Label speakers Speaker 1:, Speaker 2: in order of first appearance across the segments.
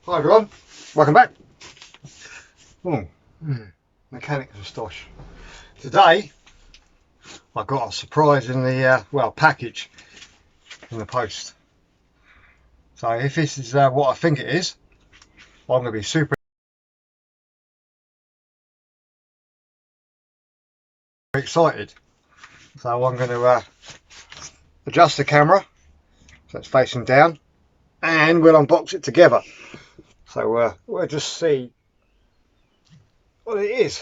Speaker 1: Hi everyone, welcome back. Mechanics of Stosh. Today I got a surprise in the package in the post. So if this is what I think it is, I'm going to be super excited. So I'm going to adjust the camera so it's facing down, and we'll unbox it together. So we'll just see what it is.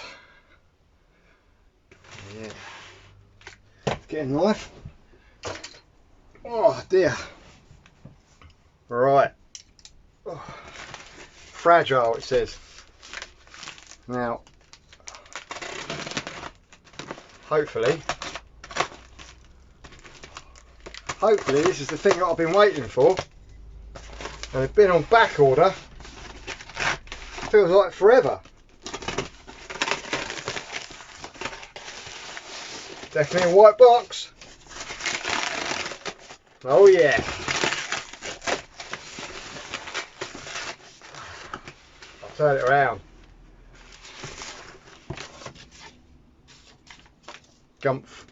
Speaker 1: Yeah. Getting knife. Oh dear. Right. Oh. Fragile it says. Now hopefully this is the thing that I've been waiting for, and it's been on back order, feels like forever. Definitely a white box. Oh yeah. I'll turn it around. Gumph.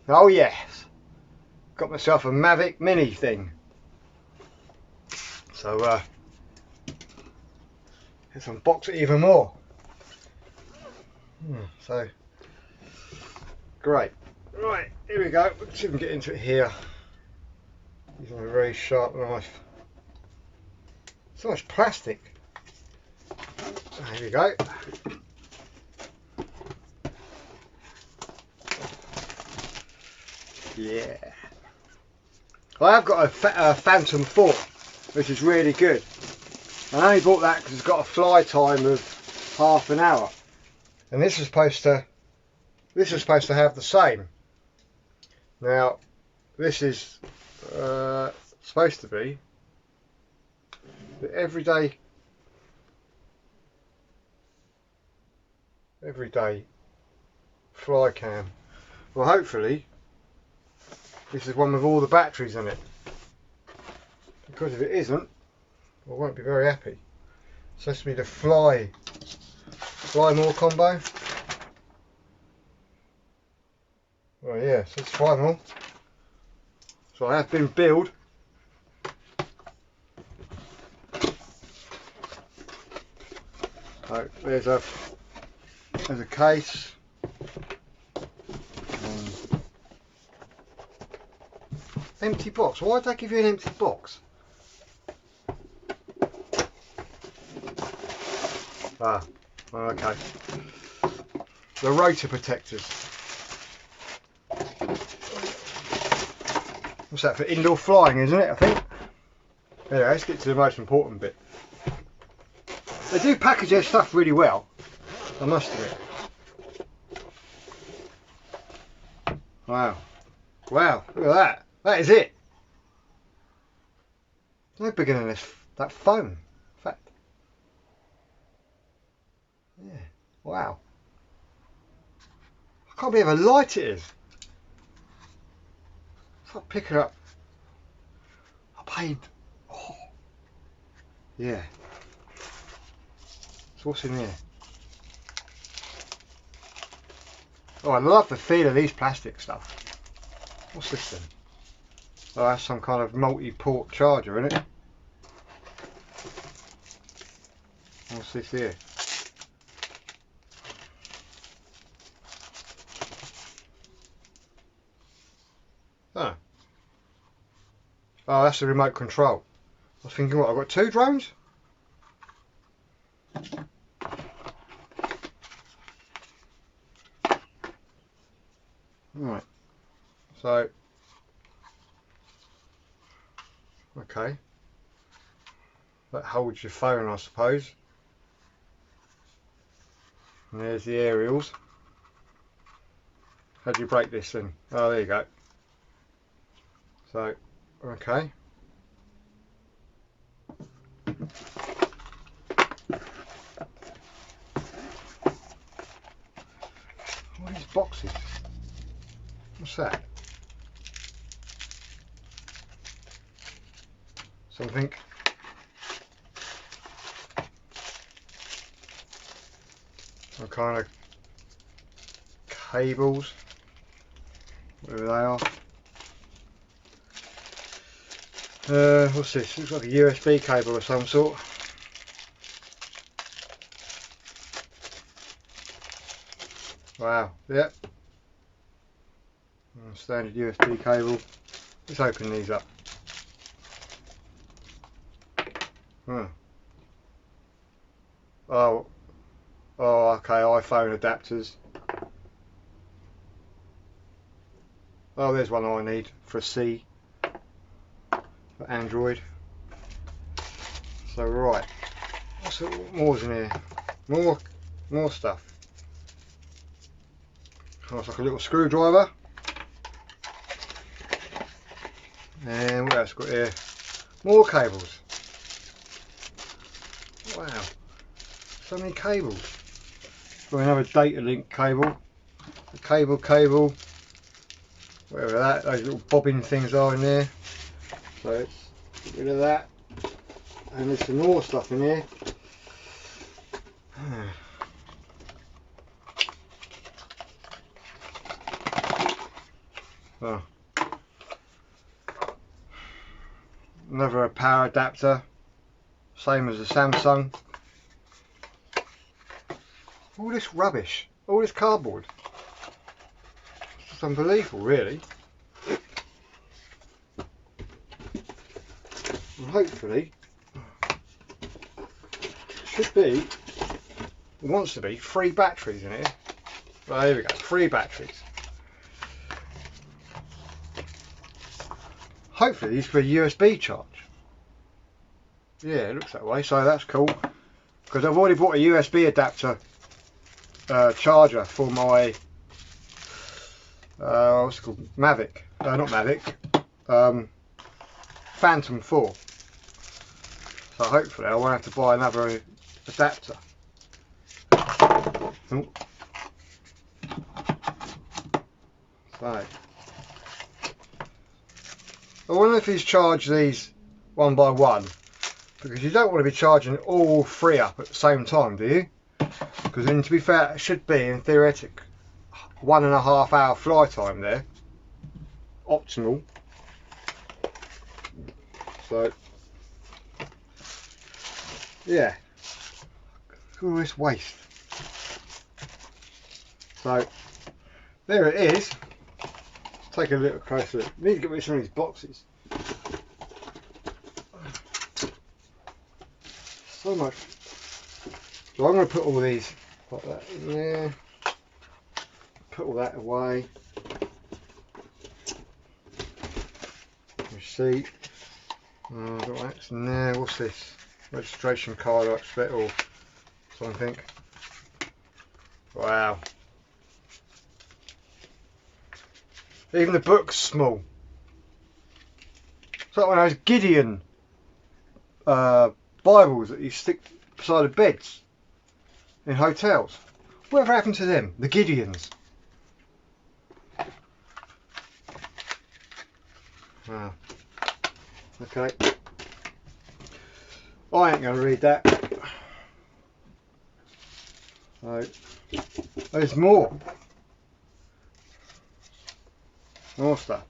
Speaker 1: Oh yes. Got myself a Mavic Mini thing. So let's unbox it even more. So great. Right, here we go. Let's see if we can get into it here. Using a very sharp knife. So much plastic. Here we go. Yeah. I have got a Phantom 4, which is really good. I only bought that because it's got a fly time of half an hour, and this is supposed to have the same. Now, this is supposed to be the everyday fly cam. Well, hopefully this is one with all the batteries in it, because if it isn't, I won't be very happy. It's supposed to be the fly more combo. Oh yeah, so it's fly more. So I have been billed. So there's a case. Empty box. Why did they give you an empty box? Ah, okay. The rotor protectors. What's that, for indoor flying, isn't it? I think. Anyway, let's get to the most important bit. They do package their stuff really well, I must admit. Wow. Wow, look at that. That is it. No bigger than that phone, in fact. Yeah. Wow. I can't believe how light it is. It's like picking up. I paid. Oh. Yeah. So what's in there? Oh, I love the feel of these plastic stuff. What's this then? Oh, that's some kind of multi-port charger, isn't it? What's this here? Oh. Oh, that's the remote control. I was thinking, what, I've got two drones? Right. So, okay. That holds your phone, I suppose. And there's the aerials. How do you break this then? Oh, there you go. So, okay. What are these boxes? What's that? something. Some kind of cables, whatever they are. What's this? Looks like a USB cable of some sort. Wow, yep. Standard USB cable. Let's open these up. Oh, okay, iPhone adapters. Oh, there's one I need for C, for Android. So right, what's more's in here? More stuff. Oh, it's like a little screwdriver. And what else got here? More cables. Wow, so many cables. Got another data link cable. A cable. Whatever those little bobbin things are in there. So let's get rid of that. And there's some more stuff in here. Oh. Another power adapter, same as the Samsung. All this rubbish, all this cardboard. It's just unbelievable, really. And hopefully, should be, it wants to be, 3 batteries in here. Well, here we go, 3 batteries. Hopefully these for a USB charge. Yeah, it looks that way, so that's cool. Because I've already bought a USB adapter charger for my what's it called? Mavic. Not Mavic. Phantom 4. So hopefully I won't have to buy another adapter. Oh. So I wonder if he's charged these one by one, because you don't want to be charging all 3 up at the same time, do you? Because then, to be fair, it should be, in theoretic, 1.5 hour fly time there, optimal. So yeah, look at all this waste. So there it is. Take a little closer look. Need to get rid of some of these boxes. So much. So I'm going to put all these like that in there. Put all that away. Receipt. Got that in there. What's this? Registration card, I expect, or something. Wow. Even the book's small. It's like one of those Gideon Bibles that you stick beside the beds in hotels. Whatever happened to them? The Gideons. Wow. Okay. I ain't going to read that. So, there's more. More stuff.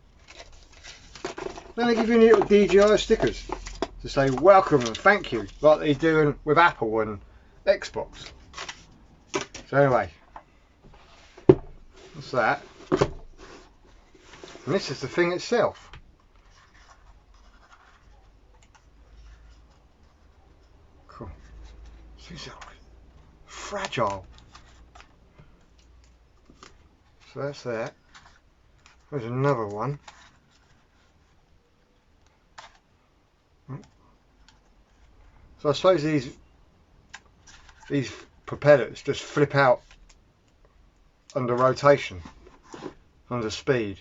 Speaker 1: Then they give you little DJI stickers to say welcome and thank you, like they're doing with Apple and Xbox. So anyway, what's that? And this is the thing itself. Cool. It's fragile. So that's that. There's another one. So I suppose these propellers just flip out under rotation, under speed.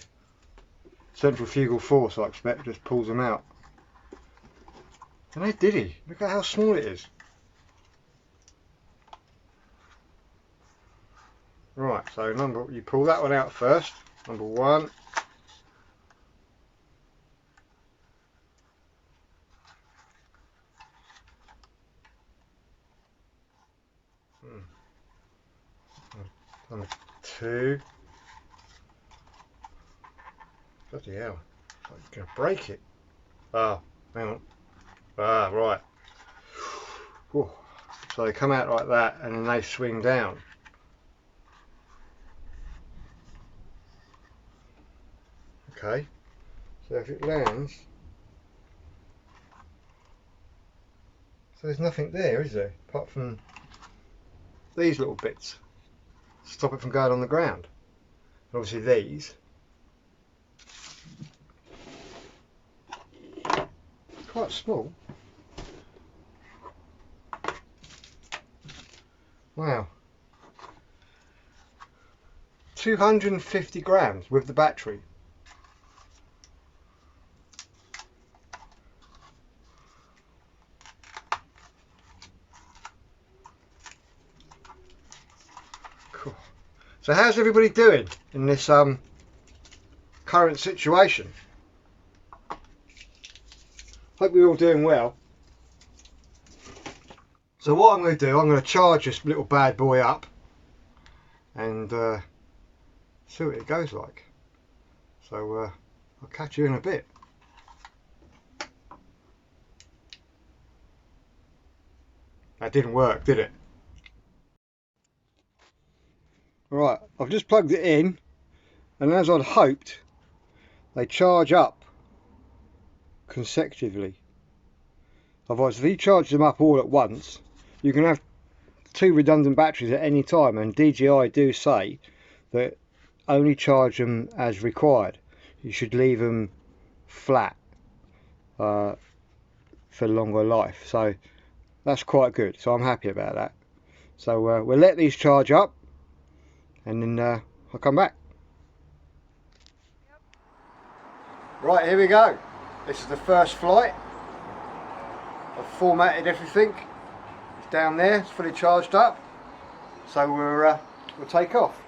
Speaker 1: Centrifugal force, I expect, just pulls them out. And they did it. Look at how small it is. Right, so you pull that one out first. Number 1. Number 2. Bloody hell. I'm going to break it. Ah, hang on. Ah, right. Whew. So they come out like that and then they swing down. Okay. So if it lands, so there's nothing there, is there? Apart from these little bits. Stop it from going on the ground. And obviously these. Quite small. Wow. 250 grams with the battery. Cool. So how's everybody doing in this current situation? Hope you're all doing well. So what I'm going to do, I'm going to charge this little bad boy up and see what it goes like. So I'll catch you in a bit. That didn't work, did it? Right, I've just plugged it in, and as I'd hoped, they charge up consecutively. Otherwise, if you charge them up all at once, you can have 2 redundant batteries at any time, and DJI do say that only charge them as required. You should leave them flat for longer life, so that's quite good, so I'm happy about that. So we'll let these charge up and then I'll come back. Right, here we go. This is the first flight. I've formatted everything. It's down there, it's fully charged up, so we'll take off.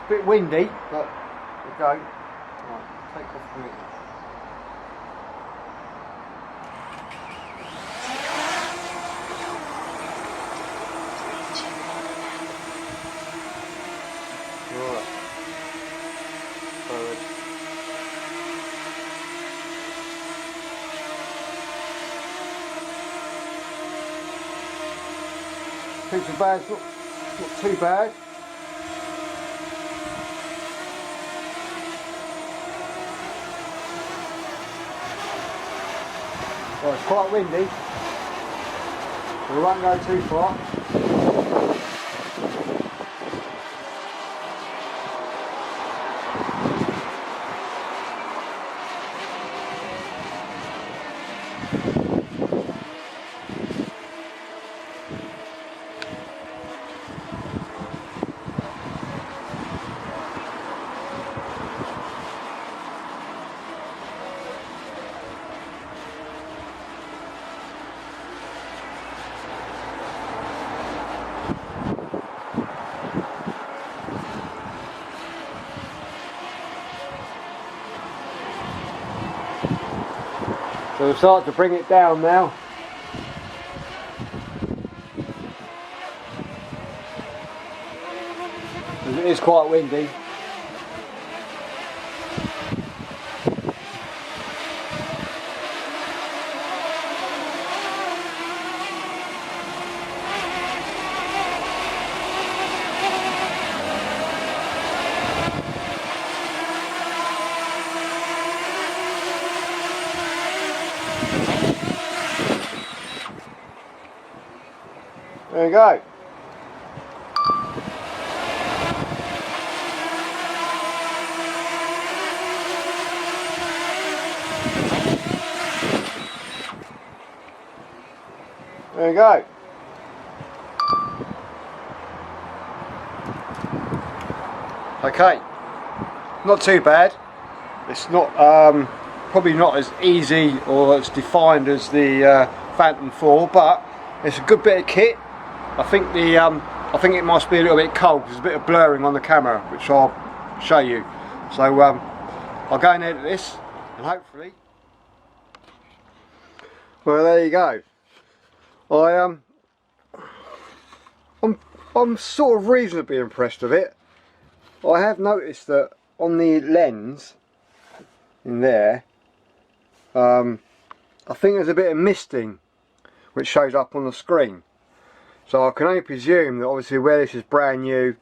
Speaker 1: A bit windy, but we'll go. Right, take off from it. Right. Forward. Pizza bag's not too bad. Well, it's quite windy. We won't go too far. So we'll start to bring it down now. Because it is quite windy. There we go. There we go. Okay, not too bad. It's not probably not as easy or as defined as the Phantom 4, but it's a good bit of kit. I think it must be a little bit cold because there's a bit of blurring on the camera, which I'll show you. So I'll go and edit this and hopefully Well, there you go. I'm sort of reasonably impressed with it. I have noticed that on the lens in there, I think there's a bit of misting which shows up on the screen. So I can only presume that obviously where this is brand new,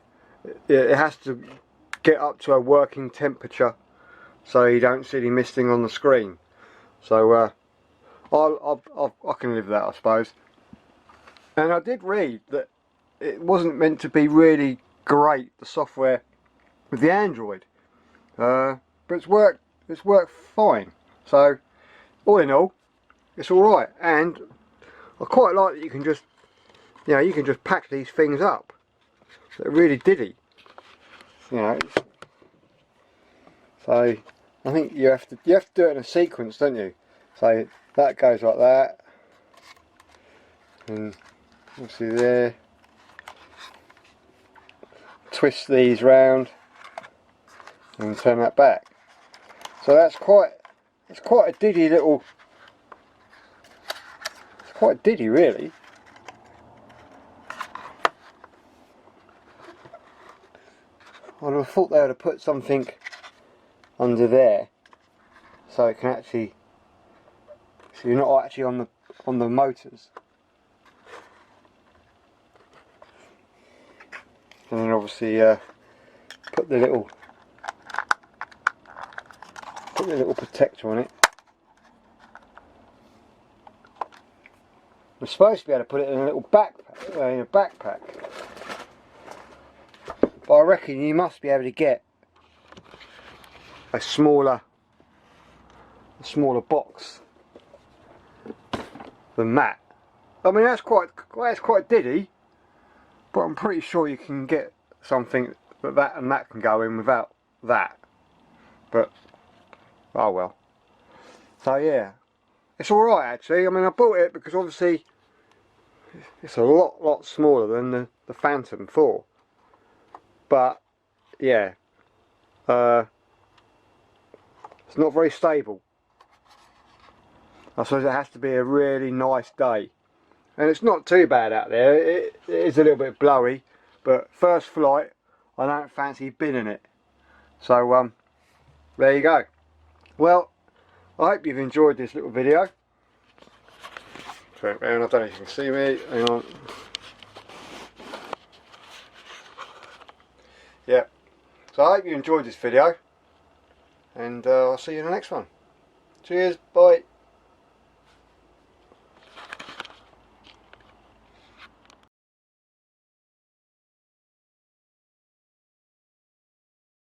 Speaker 1: it has to get up to a working temperature so you don't see any misting on the screen. So I can live with that, I suppose. And I did read that it wasn't meant to be really great, the software with the Android, but it's worked fine. So all in all, it's all right. And I quite like that you can just, you know, you can just pack these things up. So it really diddy, you know. So I think you have to do it in a sequence, don't you? So that goes like that, and obviously there. Twist these round and turn that back. So it's quite a diddy little. It's quite diddy, really. I would have thought they would have put something under there so it can actually, so you're not actually on the motors. And then obviously put the little protector on it. I'm supposed to be able to put it in a little backpack, but I reckon you must be able to get a smaller box than that. I mean, that's quite diddy. But I'm pretty sure you can get something that and that can go in without that. But, oh well. So yeah, it's alright actually. I mean, I bought it because obviously it's a lot smaller than the Phantom 4. But, yeah, it's not very stable. I suppose it has to be a really nice day. And it's not too bad out there. It is a little bit blowy, but first flight, I don't fancy binning it. So there you go. Well, I hope you've enjoyed this little video. Turn it around, I don't know if you can see me. Hang on. Yeah. So I hope you enjoyed this video, and I'll see you in the next one. Cheers, bye.